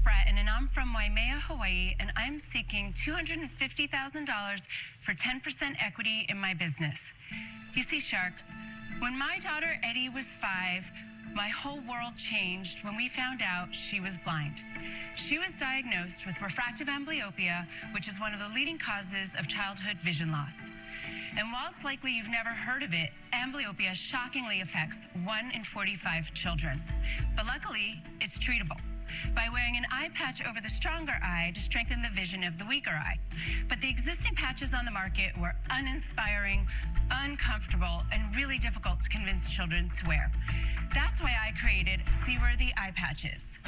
Bratton, and I'm from Waimea, Hawaii, and I'm seeking $250,000 for 10% equity in my business. You see, Sharks, when my daughter Eddie was 5, my whole world changed when we found out she was blind. She was diagnosed with refractive amblyopia, which is one of the leading causes of childhood vision loss. And while it's likely you've never heard of it, amblyopia shockingly affects 1 in 45 children. But luckily, it's treatable by wearing an eye patch over the stronger eye to strengthen the vision of the weaker eye. But the existing patches on the market were uninspiring, uncomfortable, and really difficult to convince children to wear. That's why I created Seaworthy Eye Patches.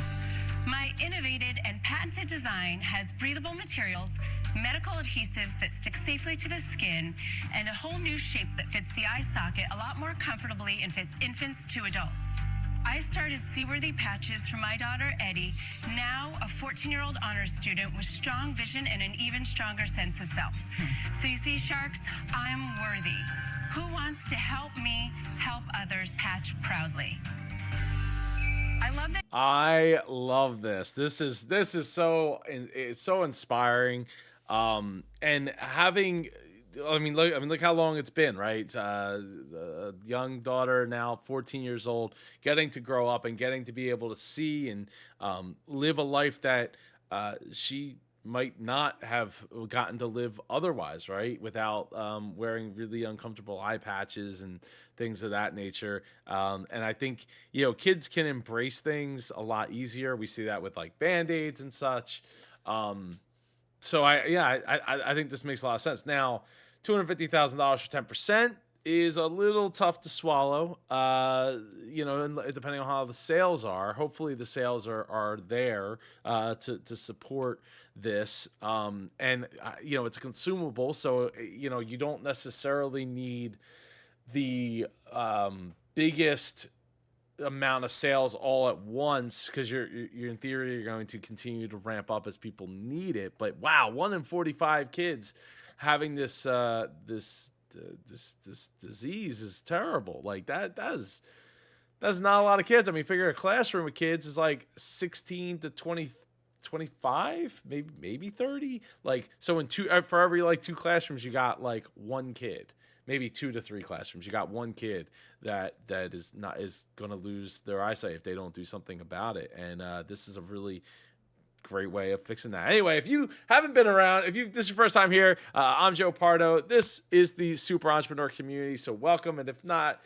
My innovative and patented design has breathable materials, medical adhesives that stick safely to the skin, and a whole new shape that fits the eye socket a lot more comfortably and fits infants to adults. I started Seaworthy Patches for my daughter, Eddie, now a 14-year-old honors student with strong vision and an even stronger sense of self. So you see, Sharks, I'm worthy. Who wants to help me help others patch proudly? I love that. I love this. This is so, it's so inspiring. And having, look how long it's been, right? A young daughter, now 14 years old, getting to grow up and getting to be able to see and live a life that she might not have gotten to live otherwise, right? Without wearing really uncomfortable eye patches and things of that nature. And I think, kids can embrace things a lot easier. We see that with like Band-Aids and such. So I think this makes a lot of sense. Now, $250,000 for 10% is a little tough to swallow, and depending on how the sales are. Hopefully the sales are there to support this. It's a consumable, so, you don't necessarily need the biggest amount of sales all at once, because you're in theory you're going to continue to ramp up as people need it. But wow, 1 in 45 kids having this disease is terrible. Like that's not a lot of kids. I mean, figure a classroom of kids is like 16 to 20, 25, maybe 30. Like, so for every like 2 classrooms, you got like 1 kid. Maybe 2 to 3 classrooms. You got 1 kid that is going to lose their eyesight if they don't do something about it. And this is a really great way of fixing that. Anyway, if you haven't been around, this is your first time here, I'm Joe Pardo. This is the Super Entrepreneur community, so welcome. And if not,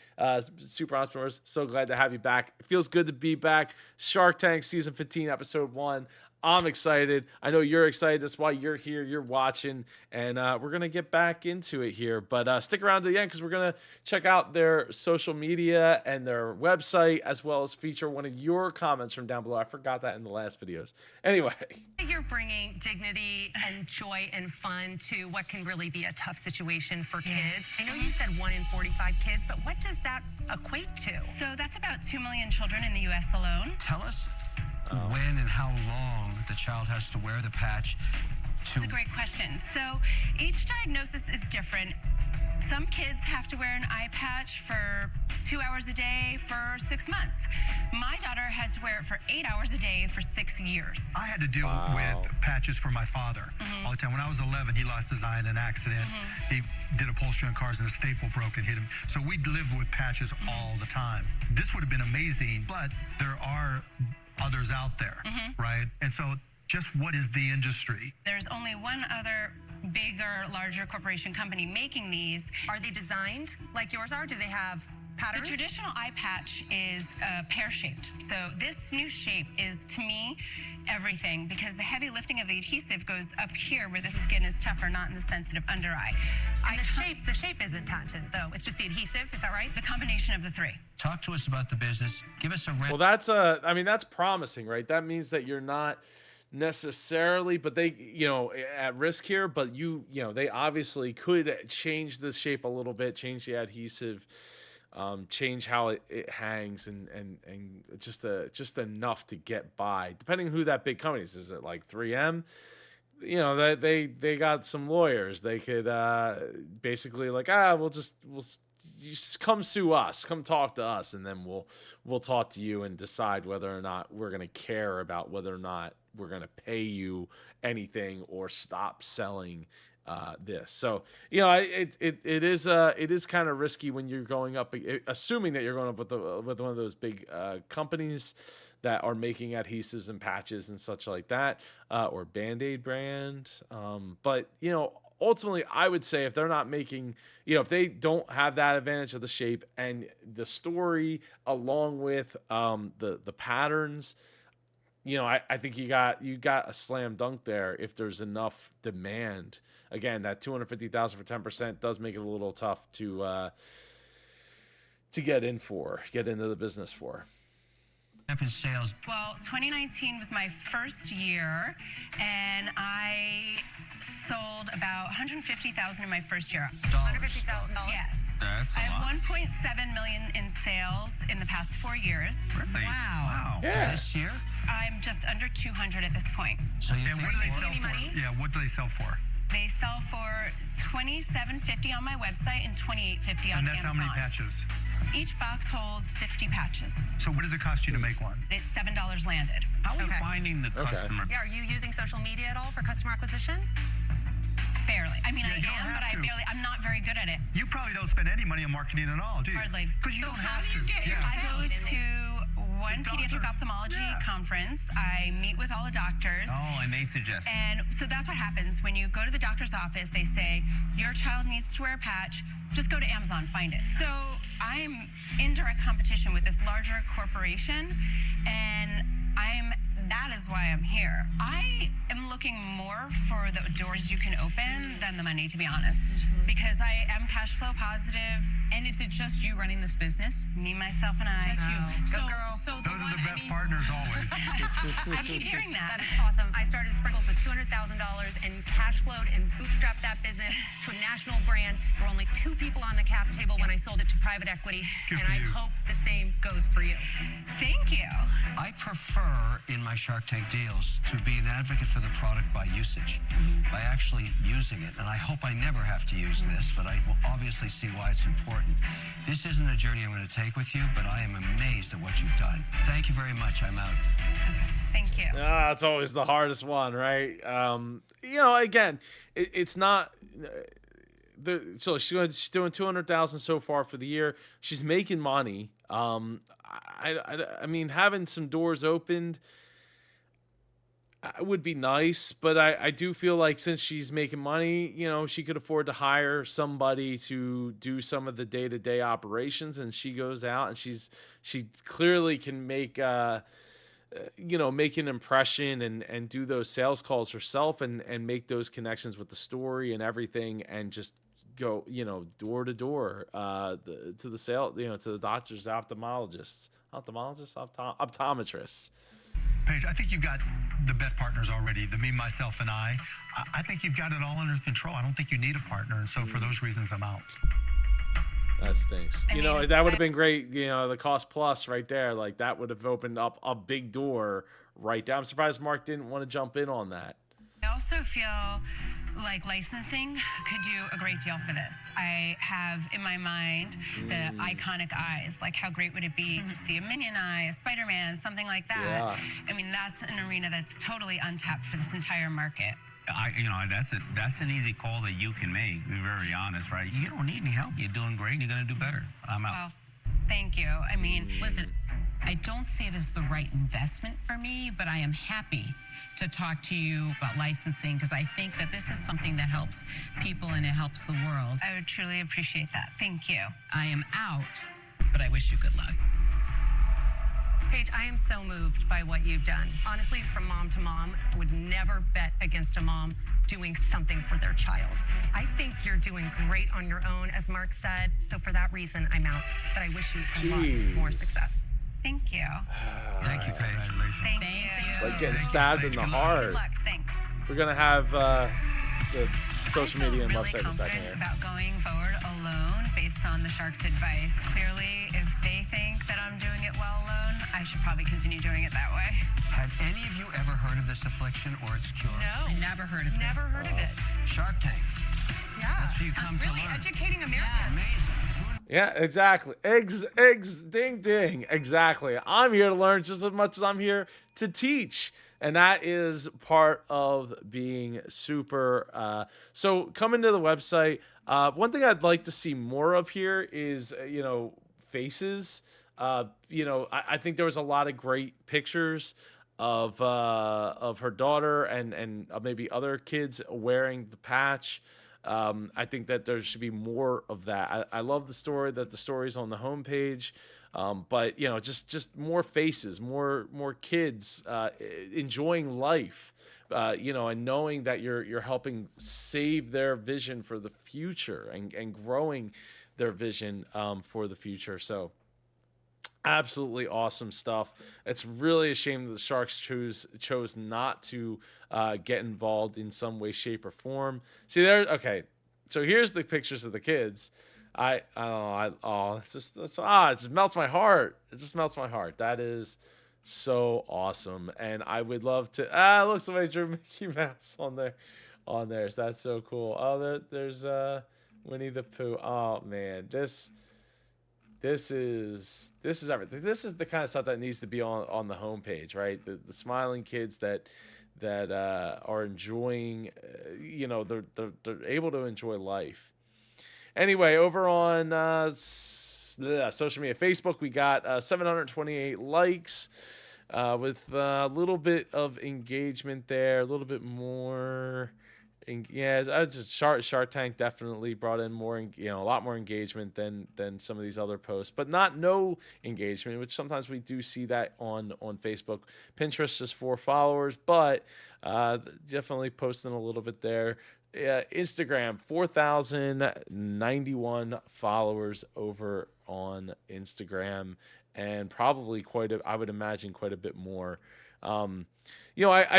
Super Entrepreneurs, so glad to have you back. It feels good to be back. Shark Tank Season 15, Episode 1. I'm excited. I know you're excited. That's why you're here. You're watching. And we're going to get back into it here. But stick around to the end, because we're going to check out their social media and their website, as well as feature one of your comments from down below. I forgot that in the last videos. Anyway. You're bringing dignity and joy and fun to what can really be a tough situation for kids. I know you said 1 in 45 kids, but what does that equate to? So that's about 2 million children in the U.S. alone. Tell us when and how long the child has to wear the patch. That's a great question. So each diagnosis is different. Some kids have to wear an eye patch for 2 hours a day for 6 months. My daughter had to wear it for 8 hours a day for 6 years. I had to deal with patches for my father all the time. When I was 11, he lost his eye in an accident. He did upholstery on cars and a staple broke and hit him. So we lived with patches all the time. This would have been amazing, but there are others out there, right? And so just what is the industry? There's only one other bigger, larger corporation company making these. Are they designed like yours are? Do they have patterns? The traditional eye patch is pear-shaped. So this new shape is, to me, everything, because the heavy lifting of the adhesive goes up here where the skin is tougher, not in the sensitive under eye. And the shape isn't patented, though. It's just the adhesive. Is that right? The combination of the 3. Talk to us about the business. Give us a Well, that's promising, right? That means that you're not necessarily, but they, at risk here, but they obviously could change the shape a little bit, change the adhesive, change how it hangs, and just enough to get by, depending on who that big company is. Is it like 3M? That they got some lawyers. They could basically we'll you just come sue us, come talk to us, and then we'll talk to you and decide whether or not we're going to care about whether or not we're going to pay you anything or stop selling this. So, you know, it is kind of risky when you're going up, assuming that you're going up with one of those big companies that are making adhesives and patches and such like that, or Band-Aid brand. But, you know, ultimately, I would say if they're not making, you know, if they don't have that advantage of the shape and the story along with the patterns, you know, I think you got a slam dunk there if there's enough demand. Again, that $250,000 for 10% does make it a little tough to get into the business for. Up in sales. Well, 2019 was my first year, and I sold about $150,000 in my first year. $150,000? Yes. That's a I have lot. 1.7 million in sales in the past 4 years. Really? Wow. Yeah. This year? I'm just under 200 at this point. So you And think what do they for- sell Any for? money? Yeah, what do they sell for? They sell for $27.50 on my website and $28.50 on And that's Amazon. how many patches? Each box holds 50 patches. So what does it cost you to make one? It's $7 landed. How are you Okay. finding the customer? Yeah, are you using social media at all for customer acquisition? Barely. I mean, Yeah, I you don't am, have but to. I'm not very good at it. You probably don't spend any money on marketing at all, do you? Hardly. Because you So don't how have do you to. get your Yeah. I go sales? to one The pediatric doctors. ophthalmology Yeah. conference. I meet with all the doctors. Oh, and they suggest. And so that's what happens when you go to the doctor's office. They say, your child needs to wear a patch. Just go to Amazon, find it. So I'm in direct competition with this larger corporation, and that is why I'm here. I am looking more for the doors you can open than the money, to be honest, because I am cash flow positive. And is it just you running this business? Me, myself, and I. Just you. Go, girl. So Those are the best partners always. I keep hearing that. That is awesome. I started Sprinkles with $200,000 and cash flowed and bootstrapped that business to a national brand. There were only 2 people on the cap table when I sold it to private equity. Good and for I you. hope the same goes for you. Thank you. I prefer in my Shark Tank deals to be an advocate for the product by usage, by actually using it. And I hope I never have to use this, but I will obviously see why it's important. This isn't a journey I'm going to take with you, but I am amazed at what you've done. Thank you very much. I'm out. Thank you. It's always the hardest one, right? You know, again, it's not. So she's doing 200,000 so far for the year. She's making money. I mean, having some doors opened would be nice, but I do feel like since she's making money, you know, she could afford to hire somebody to do some of the day-to-day operations, and she goes out and she clearly can make you know, make an impression and do those sales calls herself and make those connections with the story and everything, and just go, you know, door to door to the sale, you know, to the doctors, optometrists. Paige, I think you've got the best partners already, the me, myself, and I think you've got it all under control. I don't think you need a partner. And so for those reasons, I'm out. That stinks. I You know, mean, that would have been great. You know, the cost plus right there, like that would have opened up a big door right there. I'm surprised Mark didn't want to jump in on that. I also feel like licensing could do a great deal for this. I have in my mind the iconic eyes. Like, how great would it be to see a Minion eye, a Spider-Man, something like that? Yeah. I mean, that's an arena that's totally untapped for this entire market. You know, that's an easy call that you can make. Be very honest, right? You don't need any help. You're doing great. You're gonna do better. I'm out. Well, thank you. I mean, Listen, I don't see it as the right investment for me, but I am happy to talk to you about licensing because I think that this is something that helps people and it helps the world. I would truly appreciate that. Thank you. I am out, but I wish you good luck. Paige, I am so moved by what you've done. Honestly, from mom to mom, I would never bet against a mom doing something for their child. I think you're doing great on your own, as Mark said. So for that reason, I'm out. But I wish you a lot more success. Thank you. Thank you, Paige. Thank Thank you. you. Like getting stabbed in the heart. Good luck. Thanks. We're gonna have the social I feel media and really website in a second confident here. about going forward alone based on the Sharks' advice. Clearly, if they think that I'm doing it well alone, I should probably continue doing it that way. Had any of you ever heard of this affliction or its cure? I never heard of Never this. heard of it. Shark Tank. Yeah. That's where you come to really learn. educating Americans. Amazing. Yeah, exactly. Ding, ding. Exactly. I'm here to learn just as much as I'm here to teach. And that is part of being super. So coming to the website, one thing I'd like to see more of here is, faces. I think there was a lot of great pictures of her daughter and maybe other kids wearing the patch. I think that there should be more of that. I love the story's on the homepage, but just more faces, more kids enjoying life, and knowing that you're helping save their vision for the future and growing their vision for the future. So absolutely awesome stuff. It's really a shame that the Sharks chose not to get involved in some way, shape, or form. See there, okay. So here's the pictures of the kids. I don't know. It just melts my heart. It just melts my heart. That is so awesome, and I would love to. Look, somebody drew Mickey Mouse on there. So that's so cool. Oh, there's Winnie the Pooh. Oh man, this is everything. This is the kind of stuff that needs to be on the homepage, right? The smiling kids that are enjoying, they're able to enjoy life. Anyway, over on social media, Facebook, we got 728 likes with a little bit of engagement there, a little bit more. Yeah, Shark Tank definitely brought in more, a lot more engagement than some of these other posts, but not no engagement, which sometimes we do see that on Facebook. Pinterest just 4 followers, but definitely posting a little bit there. Instagram 4,091 followers over on Instagram, and probably I would imagine quite a bit more. I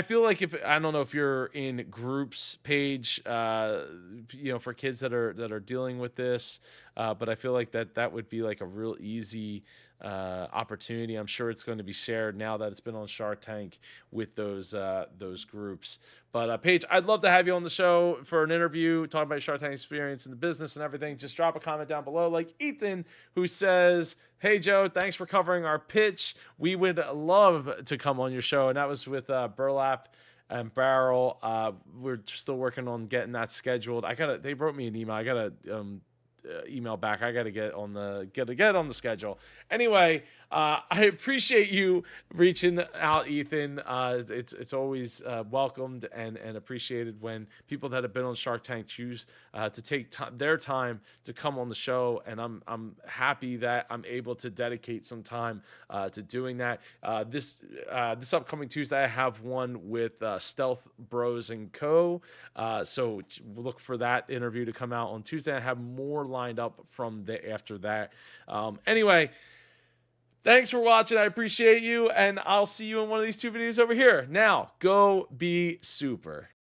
feel like I don't know if you're in groups page, for kids that are dealing with this, but I feel like that would be like a real easy opportunity. I'm sure it's going to be shared now that it's been on Shark Tank with those groups. But Paige, I'd love to have you on the show for an interview, talking about Shark Tank experience in the business and everything. Just drop a comment down below, like Ethan, who says, "Hey Joe, thanks for covering our pitch. We would love to come on your show." And that was with Burlap and Barrel. We're still working on getting that scheduled. They wrote me an email. I gotta email back. I gotta get on the schedule. Anyway, I appreciate you reaching out, Ethan. It's always welcomed and appreciated when people that have been on Shark Tank choose to take their time to come on the show, and I'm happy that I'm able to dedicate some time to doing that. This upcoming Tuesday, I have one with Stealth Bros and Co. So look for that interview to come out on Tuesday. I have more lined up from after that. Anyway, thanks for watching. I appreciate you, and I'll see you in one of these 2 videos over here. Now, go be super.